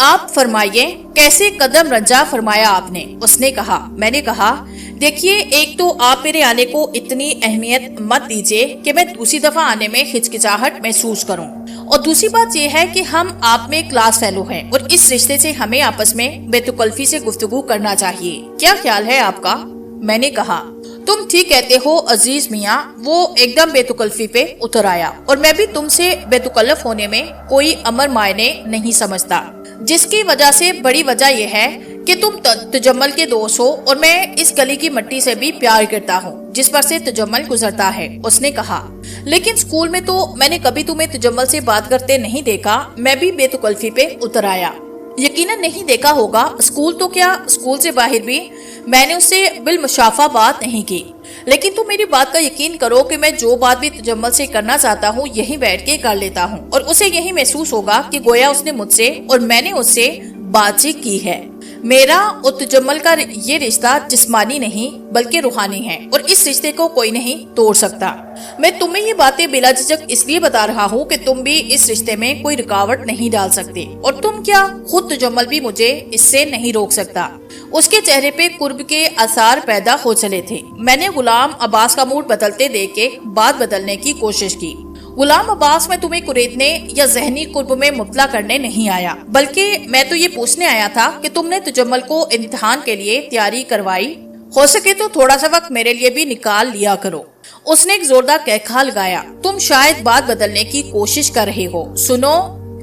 آپ فرمائیے کیسے قدم رنجا فرمایا آپ نے؟ اس نے کہا۔ میں نے کہا دیکھیے، ایک تو آپ میرے آنے کو اتنی اہمیت مت دیجیے کہ میں دوسری دفعہ آنے میں ہچکچاہٹ محسوس کروں، اور دوسری بات یہ ہے کہ ہم آپ میں کلاس فیلو ہیں اور اس رشتے سے ہمیں آپس میں بے تکلفی سے گفتگو کرنا چاہیے۔ کیا خیال ہے آپ کا؟ میں نے کہا تم ٹھیک کہتے ہو عزیز میاں۔ وہ ایک دم بے تکلفی پہ اتر آیا، اور میں بھی تم سے بے تکلف ہونے میں کوئی امر معنی نہیں سمجھتا، جس کی وجہ سے بڑی وجہ یہ ہے کہ تم تجمل کے دوست ہو، اور میں اس گلی کی مٹی سے بھی پیار کرتا ہوں جس پر سے تجمل گزرتا ہے۔ اس نے کہا لیکن سکول میں تو میں نے کبھی تمہیں تجمل سے بات کرتے نہیں دیکھا۔ میں بھی بے تکلفی پہ اتر آیا۔ یقیناً نہیں دیکھا ہوگا، سکول تو کیا، سکول سے باہر بھی میں نے اس سے بالمشافہ بات نہیں کی، لیکن تم میری بات کا یقین کرو کہ میں جو بات بھی تجمل سے کرنا چاہتا ہوں یہی بیٹھ کے کر لیتا ہوں، اور اسے یہی محسوس ہوگا کہ گویا اس نے مجھ سے اور میں نے اس سے بات چیت کی ہے۔ میرا اور تجمل کا یہ رشتہ جسمانی نہیں بلکہ روحانی ہے، اور اس رشتے کو کوئی نہیں توڑ سکتا۔ میں تمہیں یہ باتیں بلا جھجک اس لیے بتا رہا ہوں کہ تم بھی اس رشتے میں کوئی رکاوٹ نہیں ڈال سکتے، اور تم کیا، خود تجمل بھی مجھے اس سے نہیں روک سکتا۔ اس کے چہرے پہ قرب کے آثار پیدا ہو چلے تھے۔ میں نے غلام عباس کا موڈ بدلتے دیکھ کے بات بدلنے کی کوشش کی۔ غلام عباس، میں تمہیں قریدنے یا ذہنی قرب میں مبتلا کرنے نہیں آیا، بلکہ میں تو یہ پوچھنے آیا تھا کہ تم نے تجمل کو امتحان کے لیے تیاری کروائی، ہو سکے تو تھوڑا سا وقت میرے لیے بھی نکال لیا کرو۔ اس نے ایک زوردار کہکھا لگایا۔ تم شاید بات بدلنے کی کوشش کر رہے ہو۔ سنو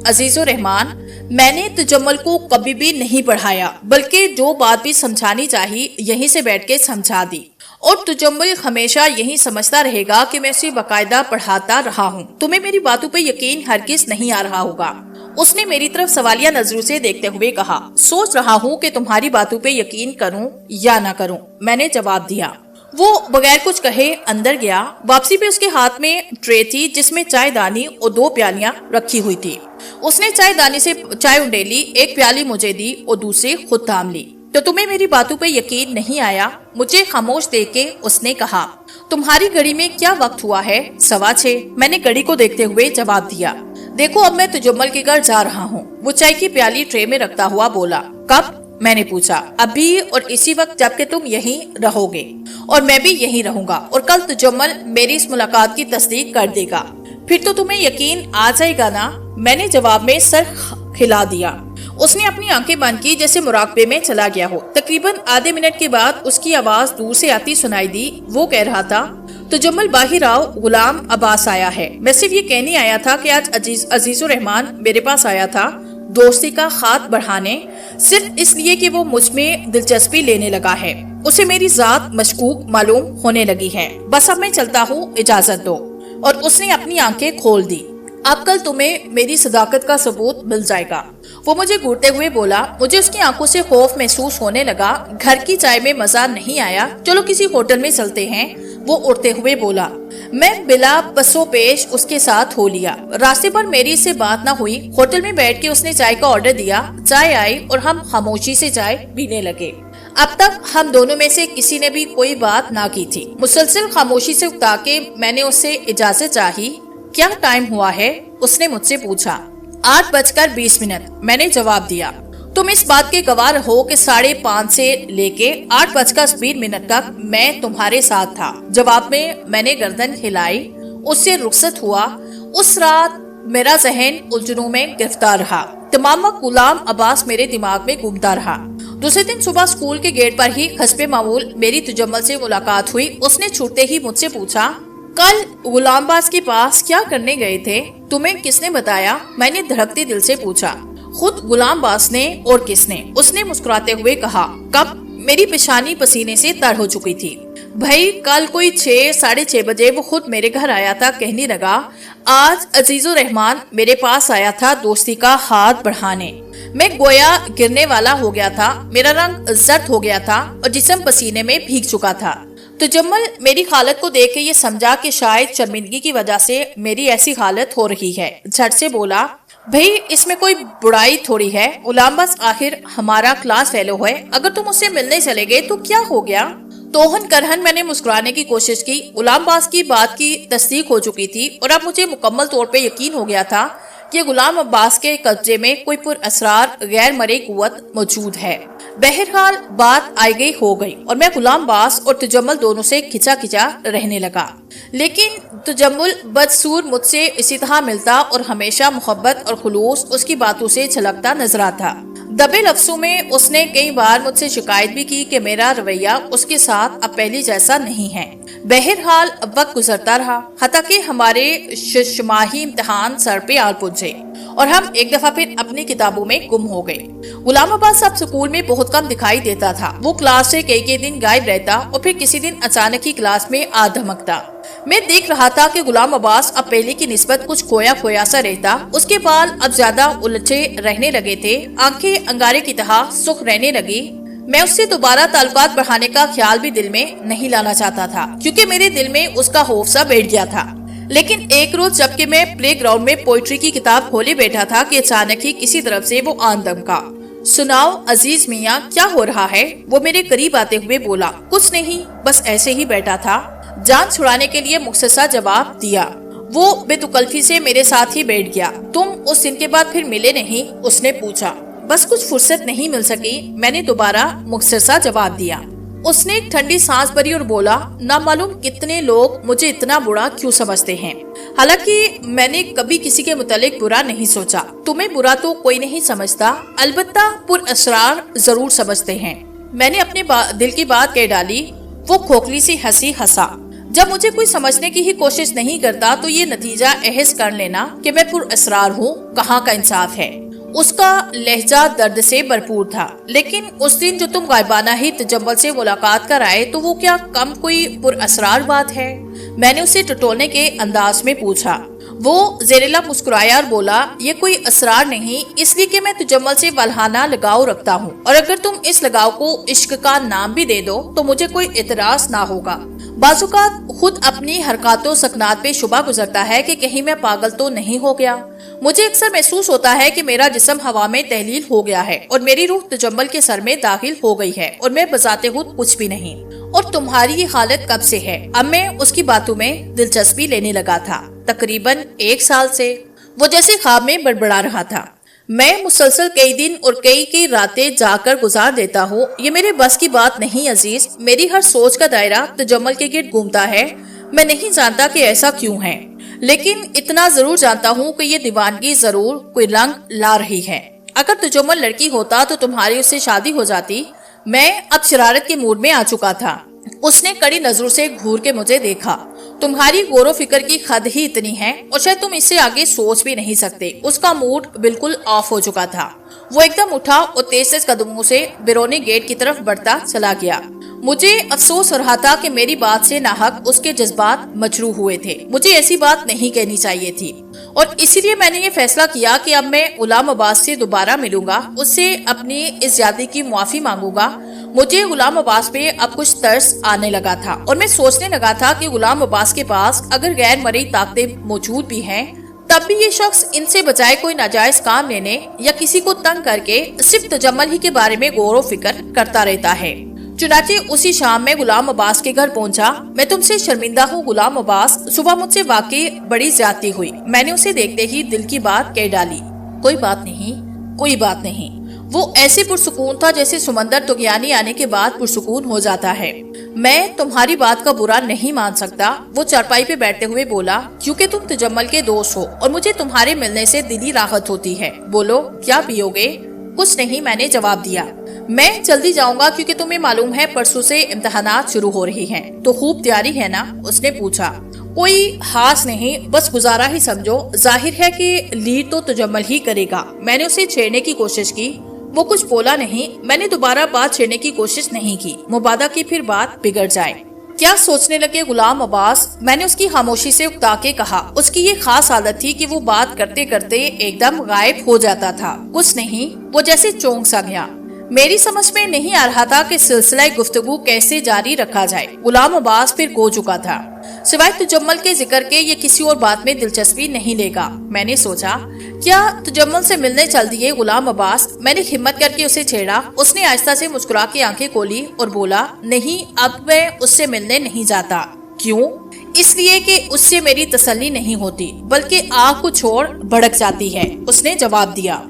عزیز و رحمان، میں نے تجمل کو کبھی بھی نہیں پڑھایا، بلکہ جو بات بھی سمجھانی چاہی یہیں سے بیٹھ کے سمجھا دی، اور تجمل ہمیشہ یہی سمجھتا رہے گا کہ میں اسے باقاعدہ پڑھاتا رہا ہوں۔ تمہیں میری باتوں پہ یقین ہرگز نہیں آ رہا ہوگا۔ اس نے میری طرف سوالیہ نظروں سے دیکھتے ہوئے کہا۔ سوچ رہا ہوں کہ تمہاری باتوں پہ یقین کروں یا نہ کروں، میں نے جواب دیا۔ وہ بغیر کچھ کہے اندر گیا۔ واپسی پہ اس کے ہاتھ میں ٹرے تھی جس میں چائے دانی اور 2 پیالیاں رکھی ہوئی تھی۔ اس نے چائے دانی سے چائے انڈیلی، ایک پیالی مجھے دی اور دوسری خود تھام لی۔ تو تمہیں میری باتوں پہ یقین نہیں آیا؟ مجھے خاموش دیکھ کے اس نے کہا۔ تمہاری گھڑی میں کیا وقت ہوا ہے؟ 6:15۔ میں نے گھڑی کو دیکھتے ہوئے جواب دیا۔ دیکھو اب میں تجمل کے گھر جا رہا ہوں۔ وہ چائے کی پیالی ٹرے میں رکھتا ہوا بولا۔ کب؟ میں نے پوچھا۔ ابھی اور اسی وقت جبکہ تم یہیں رہو گے، اور میں بھی یہیں رہوں گا، اور کل تجمل میری اس ملاقات کی تصدیق کر دے گا۔ پھر تو تمہیں یقین آ جائے گا نا؟ میں نے جواب میں سر ہلا دیا۔ اس نے اپنی آنکھیں بند کی جیسے مراقبے میں چلا گیا ہو۔ تقریباً آدھے منٹ کے بعد اس کی آواز دور سے آتی سنائی دی۔ وہ کہہ رہا تھا، تجمل باہر آؤ، غلام عباس آیا ہے۔ میں صرف یہ کہنے آیا تھا کہ آج عزیز و رحمان میرے پاس آیا تھا دوستی کا خط بڑھانے، صرف اس لیے کہ وہ مجھ میں دلچسپی لینے لگا ہے۔ اسے میری ذات مشکوک معلوم ہونے لگی ہے۔ بس اب میں چلتا ہوں، اجازت دو۔ اور اس نے اپنی آنکھیں کھول دی۔ اب کل تمہیں میری صداقت کا ثبوت مل جائے گا، وہ مجھے گھورتے ہوئے بولا۔ مجھے اس کی آنکھوں سے خوف محسوس ہونے لگا۔ گھر کی چائے میں مزہ نہیں آیا، چلو کسی ہوٹل میں چلتے ہیں، وہ اڑتے ہوئے بولا۔ میں بلا پسو پیش اس کے ساتھ ہو لیا۔ راستے پر میری سے بات نہ ہوئی۔ ہوٹل میں بیٹھ کے اس نے چائے کا آرڈر دیا۔ چائے آئی اور ہم خاموشی سے چائے پینے لگے۔ اب تک ہم دونوں میں سے کسی نے بھی کوئی بات نہ کی تھی۔ مسلسل خاموشی سے اکتا کے میں نے اس سے اجازت چاہی۔ کیا ٹائم ہوا ہے؟ اس نے مجھ سے پوچھا۔ 8:20۔ میں نے جواب دیا۔ تم اس بات کے گواہ ہو کہ 5:30 سے لے کے 8:20 تک میں تمہارے ساتھ تھا۔ جواب میں میں نے گردن ہلائی۔ اس سے رخصت ہوا۔ اس رات میرا ذہن الجھنوں میں گرفتار رہا۔ تمام وقت غلام عباس میرے دماغ میں گھومتا رہا۔ دوسرے دن صبح اسکول کے گیٹ پر ہی حسب معمول میری تجمل سے ملاقات ہوئی۔ اس نے چھوٹتے ہی مجھ سے پوچھا، کل غلام عباس کے پاس کیا کرنے گئے تھے؟ تمہیں کس نے بتایا؟ میں نے دھڑکتے دل سے پوچھا۔ خود غلام عباس نے، اور کس نے؟ اس نے مسکراتے ہوئے کہا۔ کب؟ میری پیشانی پسینے سے تر ہو چکی تھی۔ بھائی کل کوئی 6:30 بجے وہ خود میرے گھر آیا تھا، کہنے لگا آج عزیز و رحمان میرے پاس آیا تھا دوستی کا ہاتھ بڑھانے۔ میں گویا گرنے والا ہو گیا تھا، میرا رنگ زرد ہو گیا تھا اور جسم پسینے میں بھیگ چکا تھا۔ تجمل میری حالت کو دیکھ کے یہ سمجھا کہ شاید شرمندگی کی وجہ سے میری ایسی حالت ہو رہی ہے۔ جھٹ سے بولا، بھئی اس میں کوئی بڑائی تھوڑی ہے، غلام عباس آخر ہمارا کلاس فیلو ہے، اگر تم اس سے ملنے چلے گئے تو کیا ہو گیا؟ توہن کرہن میں نے مسکرانے کی کوشش کی۔ غلام عباس کی بات کی تصدیق ہو چکی تھی اور اب مجھے مکمل طور پہ یقین ہو گیا تھا کہ غلام عباس کے قبضے میں کوئی پر اسرار غیر مرئی قوت موجود ہے۔ بہرحال بات آئی گئی ہو گئی اور میں غلام عباس اور تجمل دونوں سے کھچا کھچا رہنے لگا، لیکن تجمل بدسور مجھ سے اسی طرح ملتا اور ہمیشہ محبت اور خلوص اس کی باتوں سے چھلکتا نظر آتا۔ دبے لفظوں میں اس نے کئی بار مجھ سے شکایت بھی کی کہ میرا رویہ اس کے ساتھ اب پہلی جیسا نہیں ہے۔ بہرحال وقت گزرتا رہا، حتیٰ کہ ہمارے ششماہی امتحان سر پہ آ پہنچے اور ہم ایک دفعہ پھر اپنی کتابوں میں گم ہو گئے۔ غلام عباس اب سکول میں بہت کم دکھائی دیتا تھا۔ وہ کلاس سے کئی دن غائب رہتا اور پھر کسی دن اچانک ہی کلاس میں آ دھمکتا۔ میں دیکھ رہا تھا کہ غلام عباس اب پہلے کی نسبت کچھ کھویا کھویا سا رہتا، اس کے بال اب زیادہ الجھے رہنے لگے تھے، آنکھیں انگارے کی طرح سرخ رہنے لگی۔ میں اس سے دوبارہ تعلقات بڑھانے کا خیال بھی دل میں نہیں لانا چاہتا تھا، کیونکہ میرے دل میں اس کا خوف سا بیٹھ گیا تھا۔ لیکن ایک روز جبکہ میں پلے گراؤنڈ میں پوئٹری کی کتاب کھولے بیٹھا تھا کہ اچانک ہی کسی طرف سے وہ آن دمکا۔ سناؤ عزیز میاں، کیا ہو رہا ہے؟ وہ میرے قریب آتے ہوئے بولا۔ کچھ نہیں، بس ایسے ہی بیٹھا تھا، جان چھڑانے کے لیے مختصر جواب دیا۔ وہ بے تکلفی سے میرے ساتھ ہی بیٹھ گیا۔ تم اس دن کے بعد پھر ملے نہیں؟ اس نے پوچھا۔ بس کچھ فرصت نہیں مل سکی، میں نے دوبارہ مختصر جواب دیا۔ اس نے ایک ٹھنڈی سانس بھری اور بولا، نامعلوم کتنے لوگ مجھے اتنا برا کیوں سمجھتے ہیں، حالانکہ میں نے کبھی کسی کے متعلق برا نہیں سوچا۔ تمہیں برا تو کوئی نہیں سمجھتا، البتہ پر اسرار ضرور سمجھتے ہیں۔ میں نے اپنے دل کی بات کہہ ڈالی۔ وہ کھوکھلی سی ہنسی ہنسا۔ جب مجھے کوئی سمجھنے کی ہی کوشش نہیں کرتا تو یہ نتیجہ احس کر لینا کہ میں پر اسرار ہوں، کہاں کا انصاف ہے۔ اس کا لہجہ درد سے بھرپور تھا۔ لیکن اس دن جو تم غائبانہ ہی تجمل سے ملاقات کر آئے تو وہ کیا کم کوئی پر اسرار بات ہے؟ میں نے اسے ٹٹولنے کے انداز میں پوچھا۔ وہ زیرلا مسکرایا اور بولا، یہ کوئی اسرار نہیں، اس لیے کہ میں تجمل سے والہانہ لگاؤ رکھتا ہوں، اور اگر تم اس لگاؤ کو عشق کا نام بھی دے دو تو مجھے کوئی اعتراض نہ ہوگا۔ بعض اوقات خود اپنی حرکات و سکنات پہ شبہ گزرتا ہے کہ کہیں میں پاگل تو نہیں ہو گیا۔ مجھے اکثر محسوس ہوتا ہے کہ میرا جسم ہوا میں تحلیل ہو گیا ہے اور میری روح تجمل کے سر میں داخل ہو گئی ہے اور میں بذات خود کچھ بھی نہیں۔ اور تمہاری یہ حالت کب سے ہے؟ اب میں اس کی باتوں میں دلچسپی لینے لگا تھا۔ تقریباً 1 سال سے۔ وہ جیسے خواب میں بڑبڑا رہا تھا۔ میں مسلسل کئی دن اور کئی راتیں جا کر گزار دیتا ہوں۔ یہ میرے بس کی بات نہیں عزیز، میری ہر سوچ کا دائرہ تجمل کے گرد گھومتا ہے۔ میں نہیں جانتا کہ ایسا کیوں ہے، لیکن اتنا ضرور جانتا ہوں کہ یہ دیوانگی ضرور کوئی رنگ لا رہی ہے۔ اگر تجمل لڑکی ہوتا تو تمہاری اس سے شادی ہو جاتی۔ میں اب شرارت کے موڈ میں آ چکا تھا۔ اس نے کڑی نظروں سے گھور کے مجھے دیکھا۔ تمہاری غور و فکر کی حد ہی اتنی ہے اور شاید تم اس سے آگے سوچ بھی نہیں سکتے۔ اس کا موڈ بالکل آف ہو چکا تھا۔ وہ ایک دم اٹھا اور تیز قدموں سے بیرونی گیٹ کی طرف بڑھتا چلا گیا۔ مجھے افسوس ہو رہا تھا کہ میری بات سے ناحق اس کے جذبات مجروح ہوئے تھے۔ مجھے ایسی بات نہیں کہنی چاہیے تھی، اور اسی لیے میں نے یہ فیصلہ کیا کہ اب میں غلام عباس سے دوبارہ ملوں گا، اس سے اپنی اس زیادتی کی معافی مانگوں گا۔ مجھے غلام عباس پہ اب کچھ ترس آنے لگا تھا اور میں سوچنے لگا تھا کہ غلام عباس کے پاس اگر غیر مرئی طاقتیں موجود بھی ہیں تب بھی یہ شخص ان سے بجائے کوئی ناجائز کام لینے یا کسی کو تنگ کر کے صرف تجمل ہی کے بارے میں غور و فکر کرتا رہتا ہے۔ چنانچہ اسی شام میں غلام عباس کے گھر پہنچا۔ میں تم سے شرمندہ ہوں غلام عباس، صبح مجھ سے واقعی بڑی زیادتی ہوئی۔ میں نے اسے دیکھتے ہی دل کی بات کہہ ڈالی۔ کوئی بات نہیں، کوئی بات نہیں۔ وہ ایسے پرسکون تھا جیسے سمندر طغیانی آنے کے بعد پرسکون ہو جاتا ہے۔ میں تمہاری بات کا برا نہیں مان سکتا، وہ چارپائی پہ بیٹھتے ہوئے بولا، کیونکہ تم تجمل کے دوست ہو اور مجھے تمہارے ملنے سے دلی راحت ہوتی ہے۔ بولو کیا پیو گے؟ کچھ نہیں، میں نے جواب دیا۔ میں جلدی جاؤں گا کیونکہ تمہیں معلوم ہے پرسوں سے امتحانات شروع ہو رہی ہیں، تو خوب تیاری ہے نا؟ اس نے پوچھا۔ کوئی خاص نہیں، بس گزارا ہی سمجھو۔ ظاہر ہے کہ لیڈ تو تجمل ہی کرے گا۔ میں نے اسے چھیڑنے کی کوشش کی، وہ کچھ بولا نہیں۔ میں نے دوبارہ بات چھیڑنے کی کوشش نہیں کی، مبادا کی پھر بات بگڑ جائے۔ کیا سوچنے لگے غلام عباس؟ میں نے اس کی خاموشی سے اکتا کے کہا۔ اس کی یہ خاص عادت تھی کہ وہ بات کرتے کرتے ایک دم غائب ہو جاتا تھا۔ کچھ نہیں، وہ جیسے چونک سا گیا۔ میری سمجھ میں نہیں آ رہا تھا کہ سلسلہ گفتگو کیسے جاری رکھا جائے۔ غلام عباس پھر گو چکا تھا۔ سوائے تجمل کے ذکر کے یہ کسی اور بات میں دلچسپی نہیں لے گا۔ میں نے سوچا، کیا تجمل سے ملنے چل دیے غلام عباس؟ میں نے ہمت کر کے اسے چھیڑا۔ اس نے آہستہ سے مسکرا کے آنکھیں کھولی اور بولا، نہیں، اب میں اس سے ملنے نہیں جاتا۔ کیوں؟ اس لیے کہ اس سے میری تسلی نہیں ہوتی بلکہ آگ کو چھوڑ بھڑک جاتی ہے، اس نے جواب دیا۔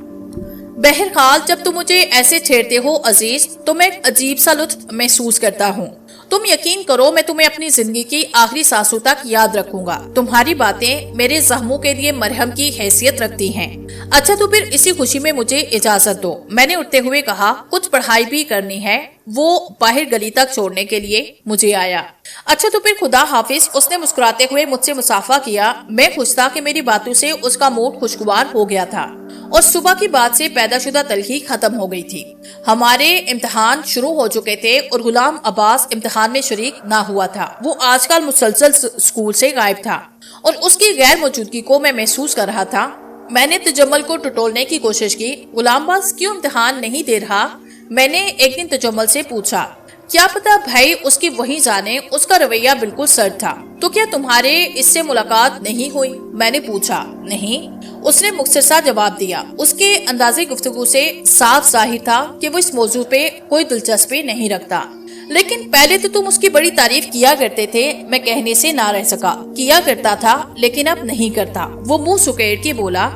بہرحال جب تم مجھے ایسے چھیڑتے ہو عزیز تو میں ایک عجیب سا لطف محسوس کرتا ہوں۔ تم یقین کرو میں تمہیں اپنی زندگی کی آخری سانسوں تک یاد رکھوں گا۔ تمہاری باتیں میرے زخموں کے لیے مرہم کی حیثیت رکھتی ہیں۔ اچھا تو پھر اسی خوشی میں مجھے اجازت دو، میں نے اٹھتے ہوئے کہا، کچھ پڑھائی بھی کرنی ہے۔ وہ باہر گلی تک چھوڑنے کے لیے مجھے آیا۔ اچھا تو پھر خدا حافظ، اس نے مسکراتے ہوئے مجھ سے مصافحہ کیا۔ میں خوش تھا کہ میری باتوں سے اس کا موڈ خوشگوار ہو گیا تھا اور صبح کی بات سے پیدا شدہ تلخی ختم ہو گئی تھی۔ ہمارے امتحان شروع ہو چکے تھے اور غلام عباس امتحان میں شریک نہ ہوا تھا۔ وہ آج کل مسلسل اسکول سے غائب تھا اور اس کی غیر موجودگی کو میں محسوس کر رہا تھا۔ میں نے تجمل کو ٹٹولنے کی کوشش کی۔ غلام عباس کیوں امتحان نہیں دے رہا؟ میں نے ایک دن تجمل سے پوچھا۔ کیا پتا بھائی، اس کی وہی جانے، اس کا رویہ بالکل سرد تھا۔ تو کیا تمہارے اس سے ملاقات نہیں ہوئی؟ میں نے پوچھا۔ نہیں، اس نے مختصر سا جواب دیا۔ اس کے انداز گفتگو سے صاف ظاہر تھا کہ وہ اس موضوع پہ کوئی دلچسپی نہیں رکھتا۔ لیکن پہلے تو تم اس کی بڑی تعریف کیا کرتے تھے۔ میں کہنے سے نہ رہ سکا۔ کیا کرتا تھا لیکن اب نہیں کرتا۔ وہ منہ سکیڑ کے بولا۔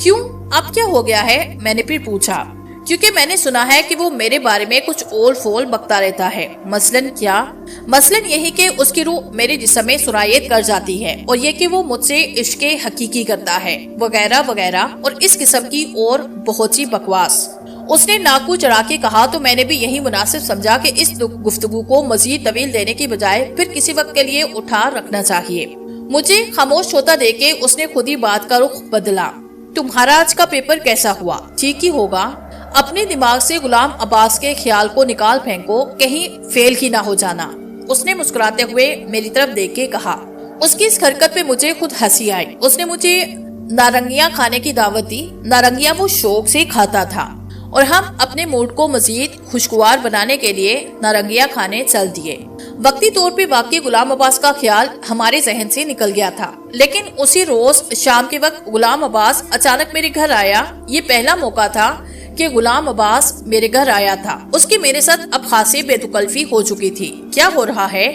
کیوں، اب کیا ہو گیا ہے؟ میں نے پھر پوچھا۔ کیونکہ میں نے سنا ہے کہ وہ میرے بارے میں کچھ اول فول بکتا رہتا ہے۔ مثلاً کیا؟ مثلاً یہی کہ اس کی روح میرے جسم میں سرایت کر جاتی ہے، اور یہ کہ وہ مجھ سے عشق حقیقی کرتا ہے، وغیرہ وغیرہ، اور اس قسم کی اور بہت سی بکواس۔ اس نے ناک کو چڑھا کے کہا تو میں نے بھی یہی مناسب سمجھا کہ اس گفتگو کو مزید طویل دینے کی بجائے پھر کسی وقت کے لیے اٹھا رکھنا چاہیے۔ مجھے خاموش ہوتا دیکھ کے اس نے خود ہی بات کا رخ بدلا۔ تمہارا آج کا پیپر کیسا ہوا؟ ٹھیک ہی ہوگا۔ اپنے دماغ سے غلام عباس کے خیال کو نکال پھینکو، کہیں فیل ہی نہ ہو جانا۔ اس نے مسکراتے ہوئے میری طرف دیکھ کے کہا۔ اس کی اس حرکت پہ مجھے خود ہنسی آئی۔ اس نے مجھے نارنگیاں کھانے کی دعوت دی۔ نارنگیاں وہ شوق سے کھاتا تھا اور ہم اپنے موڈ کو مزید خوشگوار بنانے کے لیے نارنگیاں کھانے چل دیے۔ وقتی طور پہ واقعی غلام عباس کا خیال ہمارے ذہن سے نکل گیا تھا، لیکن اسی روز شام کے وقت غلام عباس اچانک میرے گھر آیا۔ یہ پہلا موقع تھا کہ غلام عباس میرے گھر آیا تھا۔ اس کی میرے ساتھ اب خاصی بے تکلفی ہو چکی تھی۔ کیا ہو رہا ہے؟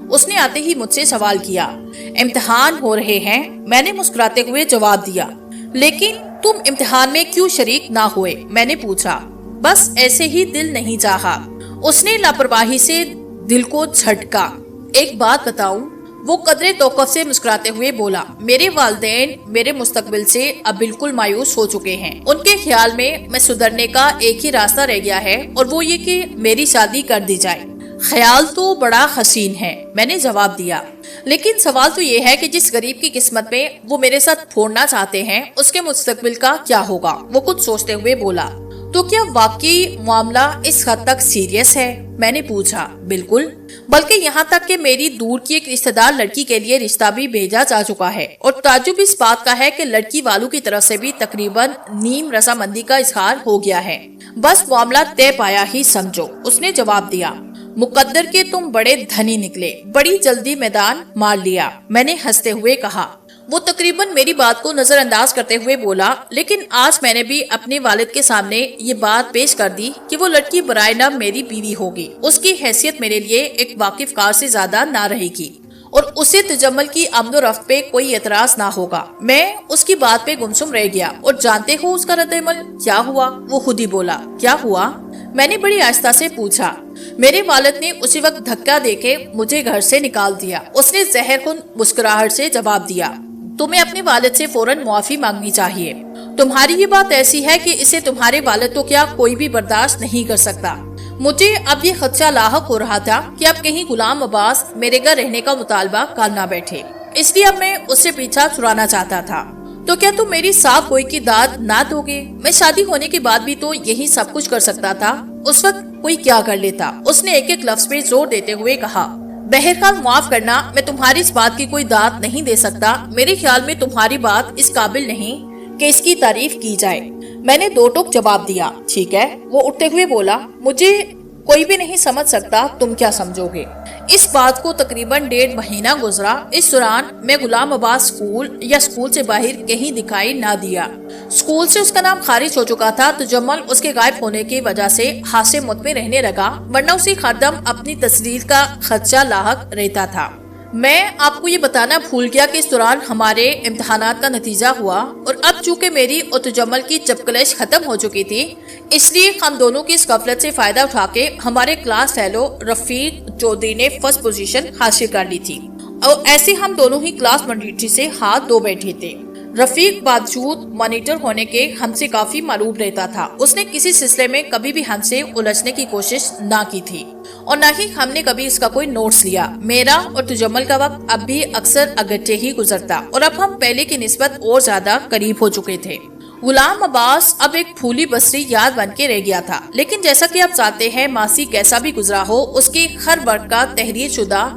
اس نے آتے ہی مجھ سے سوال کیا۔ امتحان ہو رہے ہیں، میں نے مسکراتے ہوئے جواب دیا۔ لیکن تم امتحان میں کیوں شریک نہ ہوئے؟ میں نے پوچھا۔ بس ایسے ہی دل نہیں چاہا۔ اس نے لاپرواہی سے دل کو جھٹکا۔ ایک بات بتاؤں؟ وہ قدرے توقف سے مسکراتے ہوئے بولا۔ میرے والدین میرے مستقبل سے اب بالکل مایوس ہو چکے ہیں۔ ان کے خیال میں سدھرنے کا ایک ہی راستہ رہ گیا ہے، اور وہ یہ کہ میری شادی کر دی جائے۔ خیال تو بڑا حسین ہے، میں نے جواب دیا، لیکن سوال تو یہ ہے کہ جس غریب کی قسمت میں وہ میرے ساتھ پھوڑنا چاہتے ہیں اس کے مستقبل کا کیا ہوگا؟ وہ کچھ سوچتے ہوئے بولا۔ تو کیا واقعی معاملہ اس حد تک سیریس ہے؟ میں نے پوچھا۔ بالکل، بلکہ یہاں تک کہ میری دور کی ایک رشتہ دار لڑکی کے لیے رشتہ بھی بھیجا جا چکا ہے، اور تعجب اس بات کا ہے کہ لڑکی والوں کی طرف سے بھی تقریباً نیم رضامندی کا اظہار ہو گیا ہے۔ بس معاملہ طے پایا ہی سمجھو، اس نے جواب دیا۔ مقدر کہ تم بڑے دھنی نکلے، بڑی جلدی میدان مار لیا، میں نے ہنستے ہوئے کہا۔ وہ تقریباً میری بات کو نظر انداز کرتے ہوئے بولا، لیکن آج میں نے بھی اپنے والد کے سامنے یہ بات پیش کر دی کہ وہ لڑکی برائے نام میری بیوی ہوگی۔ اس کی حیثیت میرے لیے ایک واقف کار سے زیادہ نہ رہے گی، اور اسے تجمل کی آمد و رفت پہ کوئی اعتراض نہ ہوگا۔ میں اس کی بات پہ گمسم رہ گیا، اور جانتے ہو اس کا رد عمل کیا ہوا؟ وہ خود ہی بولا۔ کیا ہوا؟ میں نے بڑی آہستہ سے پوچھا۔ میرے والد نے اسی وقت دھکا دے کے مجھے گھر سے نکال دیا، اس نے زہر خون مسکراہٹ سے جواب دیا۔ تمہیں اپنے والد سے فوراً معافی مانگنی چاہیے۔ تمہاری یہ بات ایسی ہے کہ اسے تمہارے والد تو کیا کوئی بھی برداشت نہیں کر سکتا۔ مجھے اب یہ خدشہ لاحق ہو رہا تھا کہ اب کہیں غلام عباس میرے گھر رہنے کا مطالبہ کر نہ بیٹھے، اس لیے اب میں اس سے پیچھا چھڑانا چاہتا تھا۔ تو کیا تم میری صاف گوئی کی داد نہ دو گے؟ میں شادی ہونے کے بعد بھی تو یہی سب کچھ کر سکتا تھا، اس وقت کوئی کیا کر لیتا؟ اس نے ایک ایک لفظ پہ زور دیتے ہوئے کہا۔ بہرحال معاف کرنا، میں تمہاری اس بات کی کوئی داد نہیں دے سکتا۔ میرے خیال میں تمہاری بات اس قابل نہیں کہ اس کی تعریف کی جائے۔ میں نے دو ٹوک جواب دیا۔ ٹھیک ہے، وہ اٹھتے ہوئے بولا۔ مجھے کوئی بھی نہیں سمجھ سکتا تم کیا سمجھو گے۔ اس بات کو تقریباً 1.5 مہینہ گزرا۔ اس دوران میں غلام عباس اسکول سے باہر کہیں دکھائی نہ دیا۔ اسکول سے اس کا نام خارج ہو چکا تھا۔ تجمل اس کے غائب ہونے کی وجہ سے حادثے مت میں رہنے لگا، ورنہ اسے ہر دم اپنی تسلیل کا خدشہ لاحق رہتا تھا۔ میں آپ کو یہ بتانا بھول گیا کہ اس دوران ہمارے امتحانات کا نتیجہ ہوا اور اب چونکہ میری اور تجمل کی چپکلش ختم ہو چکی تھی، اس لیے ہم دونوں کی اس غفلت سے فائدہ اٹھا کے ہمارے کلاس فیلو رفیق چودھری نے فرسٹ پوزیشن حاصل کر لی تھی اور ایسے ہم دونوں ہی کلاس مانیٹر سے ہاتھ دھو بیٹھے تھے۔ رفیق باوجود مانیٹر ہونے کے ہم سے کافی معروف رہتا تھا۔ اس نے کسی سلسلے میں کبھی بھی ہم سے الجھنے کی کوشش نہ کی تھی اور نہ ہی ہم نے کبھی اس کا کوئی نوٹس لیا۔ میرا اور تجمل کا وقت اب بھی اکثر اگرچہ ہی گزرتا اور اب ہم پہلے کی نسبت اور زیادہ قریب ہو چکے تھے۔ غلام عباس اب ایک پھولی بصری یاد بن کے رہ گیا تھا، لیکن جیسا کہ آپ جانتے ہیں ماضی کیسا بھی گزرا ہو، اس کے ہر ورڈ کا تحریر شدہ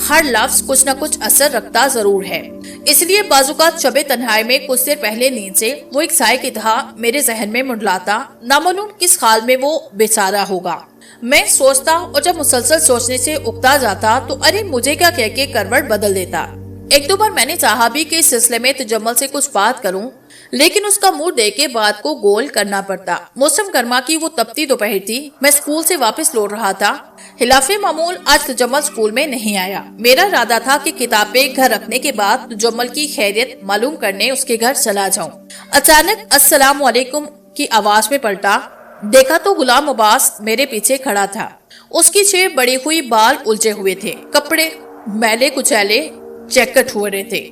ہر لفظ کچھ نہ کچھ اثر رکھتا ضرور ہے۔ اس لیے بعض اوقات شب تنہائی میں کچھ دیر پہلے نیند سے وہ ایک سائے کی طرح میرے ذہن میں منڈلاتا، نامعلوم کس حال میں وہ بیچارہ ہوگا۔ میں سوچتا اور جب مسلسل سوچنے سے اکتا جاتا تو ارے مجھے کیا کہہ کے کروٹ بدل دیتا۔ ایک دو بار میں نے چاہا بھی کہ اس سلسلے میں تجمل سے کچھ بات کروں، لیکن اس کا موڈ دیکھ کے بات کو گول کرنا پڑتا۔ موسم گرما کی وہ تپتی دوپہر تھی، میں اسکول سے واپس لوٹ رہا تھا۔ خلاف معمول آج تجمل اسکول میں نہیں آیا۔ میرا ارادہ تھا کہ کتابیں گھر رکھنے کے بعد تجمل کی خیریت معلوم کرنے اس کے گھر چلا جاؤں۔ اچانک السلام علیکم کی آواز میں پلٹا، دیکھا تو غلام عباس میرے پیچھے کھڑا تھا۔ اس کی چھ بڑی ہوئی بال الجھے ہوئے تھے، کپڑے میلے کچیلے چیکٹ ہوئے تھے،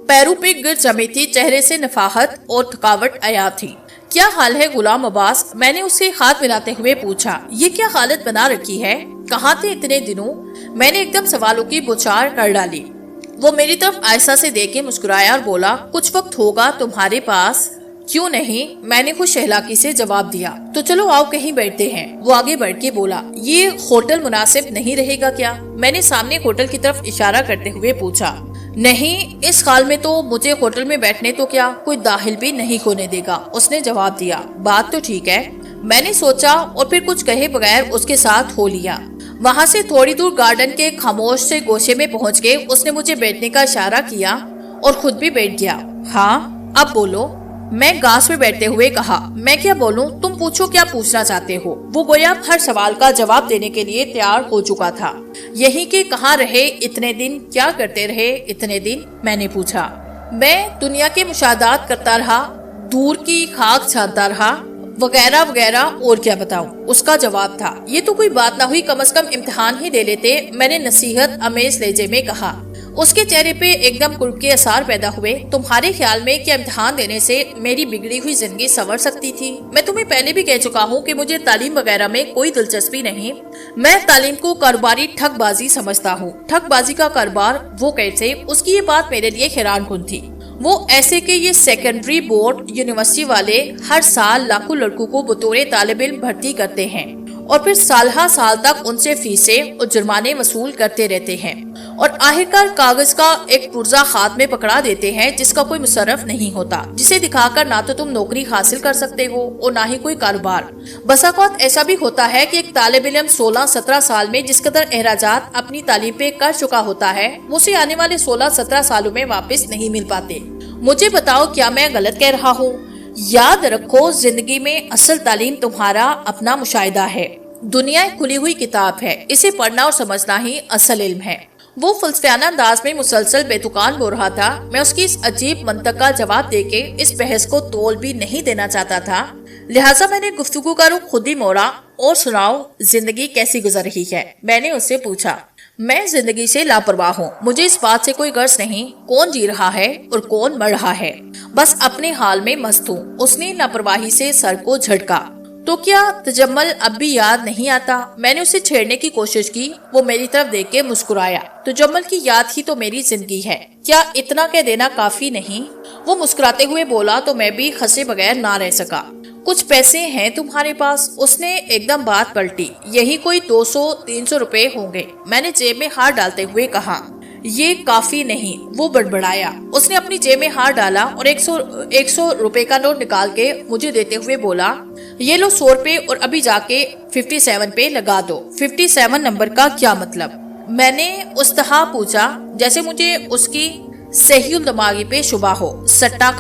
پیروں پہ گرد جمی تھی، چہرے سے نفاحت اور تھکاوٹ عیاں تھی۔ کیا حال ہے غلام عباس؟ میں نے اسے ہاتھ ملاتے ہوئے پوچھا۔ یہ کیا حالت بنا رکھی ہے؟ کہاں تھے اتنے دنوں؟ میں نے ایک دم سوالوں کی بوچھار کر ڈالی۔ وہ میری طرف آہستہ سے دیکھ کے مسکرایا اور بولا، کچھ وقت ہوگا تمہارے پاس؟ کیوں نہیں؟ میں نے خوش اخلاقی سے جواب دیا۔ تو چلو آؤ کہیں بیٹھتے ہیں۔ وہ آگے بڑھ کے بولا، یہ ہوٹل مناسب نہیں رہے گا کیا؟ میں نے سامنے ہوٹل کی طرف اشارہ کرتے ہوئے پوچھا۔ نہیں، اس حال میں تو مجھے ہوٹل میں بیٹھنے تو کیا کوئی داخل بھی نہیں ہونے دے گا، اس نے جواب دیا۔ بات تو ٹھیک ہے، میں نے سوچا اور پھر کچھ کہے بغیر اس کے ساتھ ہو لیا۔ وہاں سے تھوڑی دور گارڈن کے خاموش سے گوشے میں پہنچ کے اس نے مجھے بیٹھنے کا اشارہ کیا اور خود بھی بیٹھ گیا۔ ہاں اب بولو، میں گھاس پہ بیٹھتے ہوئے کہا۔ میں کیا بولوں؟ تم پوچھو کیا پوچھنا چاہتے ہو۔ وہ گویا ہر سوال کا جواب دینے کے لیے تیار ہو چکا تھا۔ یہی کہ کہاں رہے اتنے دن، کیا کرتے رہے اتنے دن؟ میں نے پوچھا۔ میں دنیا کے مشاہدات کرتا رہا، دور کی خاک چھانتا رہا، وغیرہ وغیرہ، اور کیا بتاؤں؟ اس کا جواب تھا، یہ تو کوئی بات نہ ہوئی، کم از کم امتحان ہی دے لیتے، میں نے نصیحت امیز لہجے میں کہا۔ اس کے چہرے پہ ایک دم قرب کے اثار پیدا ہوئے۔ تمہارے خیال میں کیا امتحان دینے سے میری بگڑی ہوئی زندگی سنور سکتی تھی؟ میں تمہیں پہلے بھی کہہ چکا ہوں کہ مجھے تعلیم وغیرہ میں کوئی دلچسپی نہیں۔ میں تعلیم کو کاروباری ٹھگ بازی سمجھتا ہوں۔ ٹھگ بازی کا کاروبار وہ کیسے؟ اس کی یہ بات میرے لیے حیران کن تھی۔ وہ ایسے کہ یہ سیکنڈری بورڈ یونیورسٹی والے ہر سال لاکھوں لڑکوں کو بطور طالب علم بھرتی کرتے ہیں اور پھر سالہ سال تک ان سے فیسیں اور جرمانے وصول کرتے رہتے ہیں اور آخرکار کاغذ کا ایک پرزہ ہاتھ میں پکڑا دیتے ہیں جس کا کوئی مصرف نہیں ہوتا، جسے دکھا کر نہ تو تم نوکری حاصل کر سکتے ہو اور نہ ہی کوئی کاروبار۔ بس اوقات ایسا بھی ہوتا ہے کہ ایک طالب علم 16-17 سال میں جس قدر اخراجات اپنی تعلیم پہ کر چکا ہوتا ہے، اسے آنے والے 16-17 سالوں میں واپس نہیں مل پاتے۔ مجھے بتاؤ کیا میں غلط کہہ رہا ہوں؟ یاد رکھو، زندگی میں اصل تعلیم تمہارا اپنا مشاہدہ ہے۔ دنیا ایک کھلی ہوئی کتاب ہے، اسے پڑھنا اور سمجھنا ہی اصل علم ہے۔ وہ فلسفیانہ انداز میں مسلسل بے تکان بول رہا تھا۔ میں اس کی اس عجیب منطق کا جواب دے کے اس بحث کو تول بھی نہیں دینا چاہتا تھا، لہٰذا میں نے گفتگو کا رخ خود ہی موڑا۔ اور سناؤ، زندگی کیسی گزر رہی ہے؟ میں نے اس سے پوچھا۔ میں زندگی سے لاپرواہ ہوں، مجھے اس بات سے کوئی غرض نہیں کون جی رہا ہے اور کون مر رہا ہے، بس اپنے حال میں مست ہوں۔ اس نے لاپرواہی سے سر کو جھٹکا۔ تو کیا تجمل اب بھی یاد نہیں آتا؟ میں نے اسے چھیڑنے کی کوشش کی۔ وہ میری طرف دیکھ کے مسکرایا۔ تجمل کی یاد ہی تو میری زندگی ہے، کیا اتنا کہہ دینا کافی نہیں؟ وہ مسکراتے ہوئے بولا تو میں بھی ہنسے بغیر نہ رہ سکا۔ کچھ پیسے ہیں تمہارے پاس؟ اس نے ایک دم بات پلٹی۔ یہی کوئی 200-300 روپے ہوں گے، میں نے جیب میں ہاتھ ڈالتے ہوئے کہا۔ یہ کافی نہیں، وہ بڑبڑایا۔ اس نے اپنی جیب میں ہاتھ ڈالا اور 100 روپے کا نوٹ نکال کے مجھے دیتے ہوئے بولا، یہ لو 100 روپے اور ابھی جا کے 57 پہ لگا دو۔ 57 نمبر کا کیا مطلب؟ میں نے اس طرح پوچھا جیسے مجھے اس کی صحیح الدماغی پہ شبہ ہو۔ سٹا کا